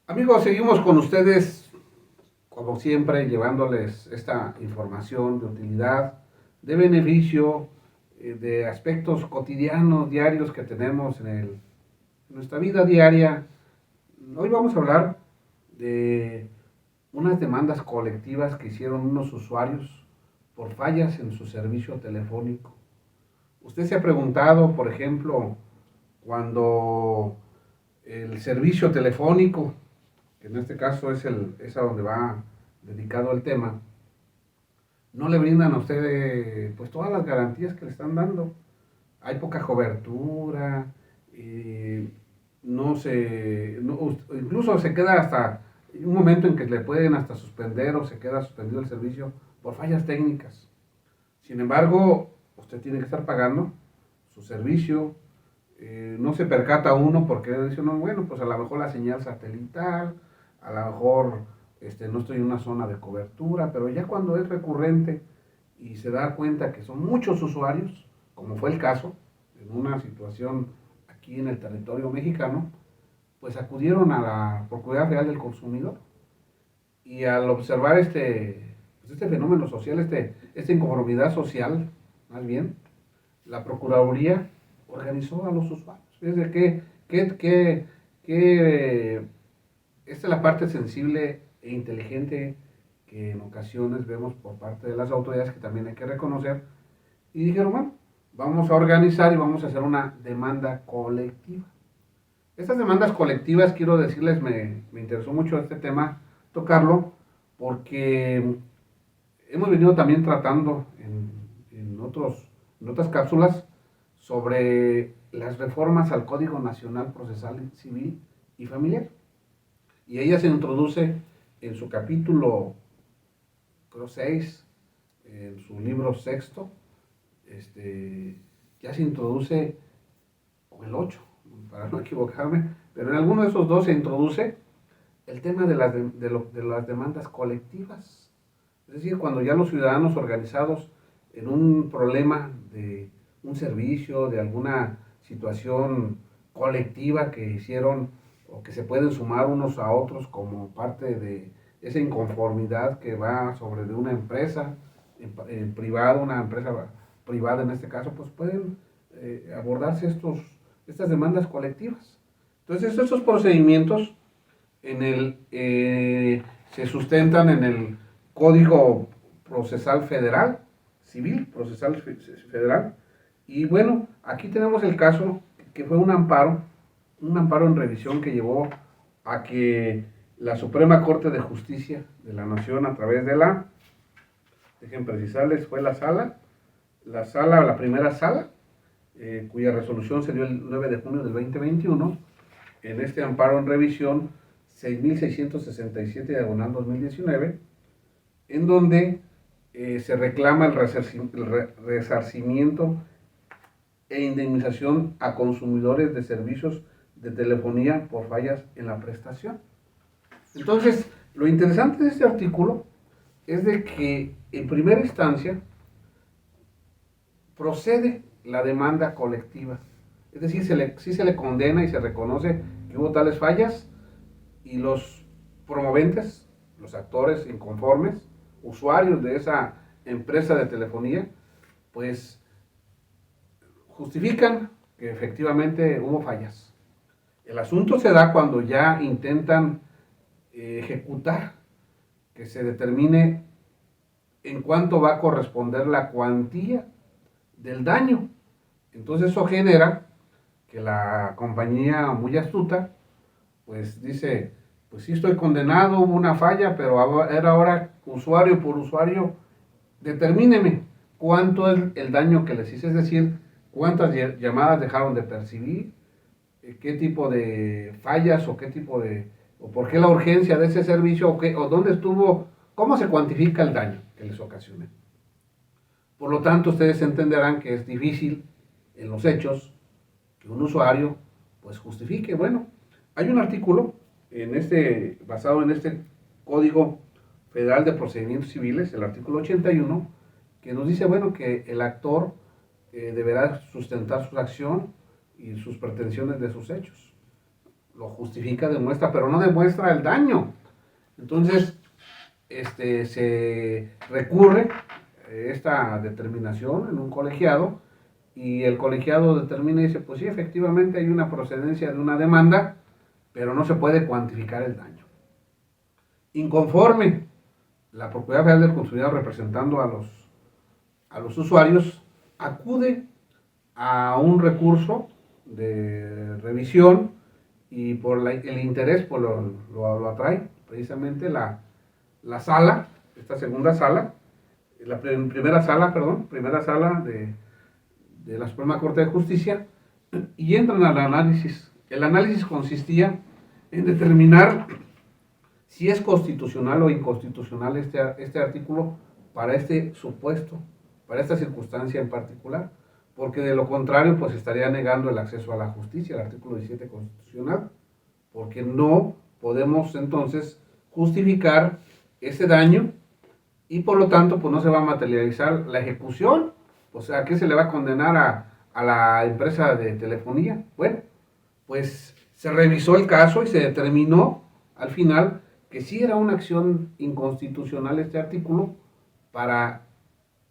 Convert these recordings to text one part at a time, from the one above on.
Amigos, seguimos con ustedes, como siempre, llevándoles esta información de utilidad, de beneficio, de aspectos cotidianos, diarios que tenemos en nuestra vida diaria. Hoy vamos a hablar de unas demandas colectivas que hicieron unos usuarios por fallas en su servicio telefónico. Usted se ha preguntado, por ejemplo, cuando el servicio telefónico, que en este caso es a donde va dedicado el tema, no le brindan a usted pues todas las garantías que le están dando. Hay poca cobertura, no se, no, incluso se queda hasta un momento en que le pueden hasta suspender o se queda suspendido el servicio por fallas técnicas. Sin embargo, usted tiene que estar pagando su servicio. No se percata uno porque dice, no, bueno, pues a lo mejor la señal satelital, a lo mejor no estoy en una zona de cobertura, pero ya cuando es recurrente y se da cuenta que son muchos usuarios, como fue el caso, en una situación aquí en el territorio mexicano, pues acudieron a la Procuraduría Federal del Consumidor y al observar este fenómeno social, esta inconformidad social, más bien, la Procuraduría organizó a los usuarios. Es de que esta es la parte sensible e inteligente que en ocasiones vemos por parte de las autoridades que también hay que reconocer. Y dijeron, bueno, vamos a organizar y vamos a hacer una demanda colectiva. Estas demandas colectivas, quiero decirles, me interesó mucho este tema tocarlo, porque hemos venido también tratando en otras cápsulas sobre las reformas al Código Nacional Procesal Civil y Familiar. Y ella se introduce en su capítulo, creo 6, en su libro sexto, ya se introduce, o el 8, para no equivocarme, pero en alguno de esos dos se introduce el tema de las demandas colectivas. Es decir, cuando ya los ciudadanos organizados en un problema de un servicio, de alguna situación colectiva que hicieron o que se pueden sumar unos a otros como parte de esa inconformidad que va sobre de una empresa en privado, una empresa privada en este caso, pues pueden abordarse estas demandas colectivas. Entonces, estos procedimientos se sustentan en el Código Procesal Federal, Civil Procesal Federal. Y bueno, aquí tenemos el caso que fue un amparo en revisión que llevó a que la Suprema Corte de Justicia de la Nación, a través de dejen precisarles, fue la primera sala, cuya resolución se dio el 9 de junio del 2021, en este amparo en revisión 6667 diagonal 2019, en donde se reclama el resarcimiento e indemnización a consumidores de servicios de telefonía por fallas en la prestación. Entonces, lo interesante de este artículo es de que en primera instancia procede la demanda colectiva. Es decir, sí se le condena y se reconoce que hubo tales fallas y los promoventes, los actores inconformes, usuarios de esa empresa de telefonía, pues justifican que efectivamente hubo fallas. El asunto se da cuando ya intentan ejecutar, que se determine en cuánto va a corresponder la cuantía del daño. Entonces eso genera que la compañía muy astuta pues dice, pues sí estoy condenado, hubo una falla, pero era ahora usuario por usuario, determíneme cuánto es el daño que les hice, es decir, cuántas llamadas dejaron de percibir, qué tipo de fallas o qué tipo o por qué la urgencia de ese servicio o dónde estuvo, cómo se cuantifica el daño que les ocasioné. Por lo tanto, ustedes entenderán que es difícil en los hechos que un usuario pues justifique. Bueno, hay un artículo basado en este Código Federal de Procedimientos Civiles, el artículo 81, que nos dice, bueno, que el actor deberá sustentar su acción y sus pretensiones de sus hechos. lo justifica, demuestra, pero no demuestra el daño. Entonces, se recurre esta determinación en un colegiado y el colegiado determina y dice, pues sí, efectivamente hay una procedencia de una demanda, pero no se puede cuantificar el daño. Inconforme, la Procuraduría Federal del Consumidor, representando a los usuarios, acude a un recurso de revisión y por el interés pues lo atrae precisamente la sala, esta segunda sala, primera sala de la Suprema Corte de Justicia, y entran al análisis. El análisis consistía en determinar si es constitucional o inconstitucional este artículo para este supuesto, para esta circunstancia en particular, porque de lo contrario pues estaría negando el acceso a la justicia, el artículo 17 constitucional, porque no podemos entonces justificar ese daño y por lo tanto pues no se va a materializar la ejecución. O sea, ¿a qué se le va a condenar a la empresa de telefonía? Bueno, pues se revisó el caso y se determinó al final que sí era una acción inconstitucional este artículo para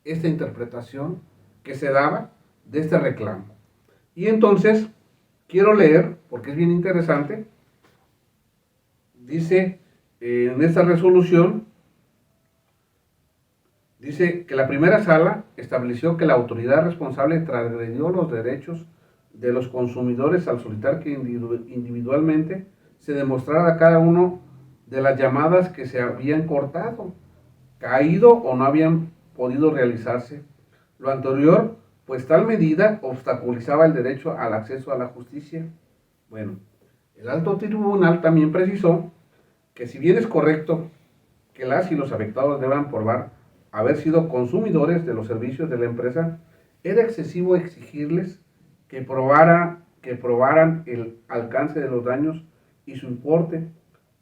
esta interpretación que se daba de este reclamo. Y entonces, quiero leer, porque es bien interesante, dice en esta resolución, dice que la primera sala estableció que la autoridad responsable transgredió los derechos de los consumidores al solicitar que individualmente se demostrara cada uno de las llamadas que se habían cortado, caído o no habían podido realizarse. Lo anterior, pues tal medida obstaculizaba el derecho al acceso a la justicia. Bueno, el alto tribunal también precisó que si bien es correcto que las y los afectados deban probar haber sido consumidores de los servicios de la empresa, era excesivo exigirles que probaran el alcance de los daños y su importe,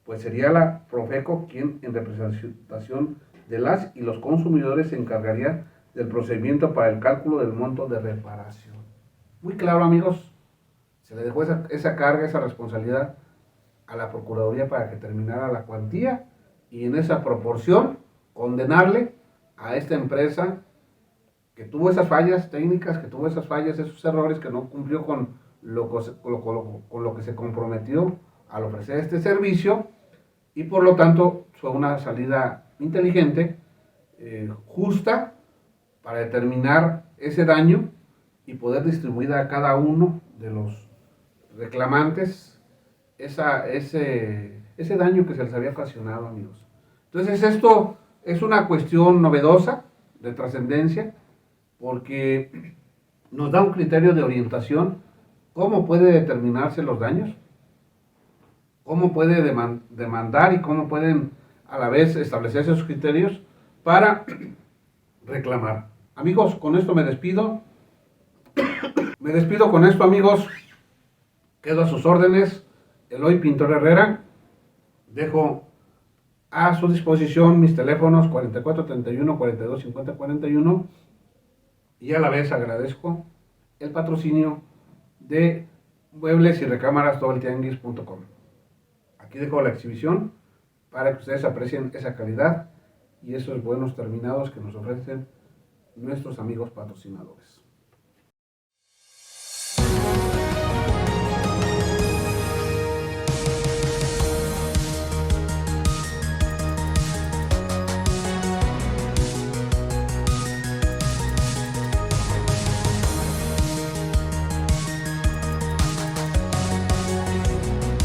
pues sería la Profeco quien en representación de las y los consumidores se encargaría del procedimiento para el cálculo del monto de reparación. Muy claro, amigos, se le dejó esa carga, esa responsabilidad a la Procuraduría para que terminara la cuantía y en esa proporción condenarle a esta empresa que tuvo esas fallas técnicas, que tuvo esas fallas, esos errores, que no cumplió con lo que se comprometió al ofrecer este servicio y por lo tanto fue una salida inteligente, justa, para determinar ese daño y poder distribuir a cada uno de los reclamantes ese daño que se les había ocasionado, amigos. Entonces esto es una cuestión novedosa, de trascendencia, porque nos da un criterio de orientación, cómo puede determinarse los daños, cómo puede demandar y cómo pueden a la vez establecerse esos criterios para reclamar. Amigos, con esto me despido. Me despido con esto, amigos. Quedo a sus órdenes. Eloy Pintor Herrera. Dejo a su disposición mis teléfonos 4431 42 50 41 y a la vez agradezco el patrocinio de muebles y recámaras tobeltianguis.com. Aquí dejo la exhibición para que ustedes aprecien esa calidad y esos buenos terminados que nos ofrecen nuestros amigos patrocinadores.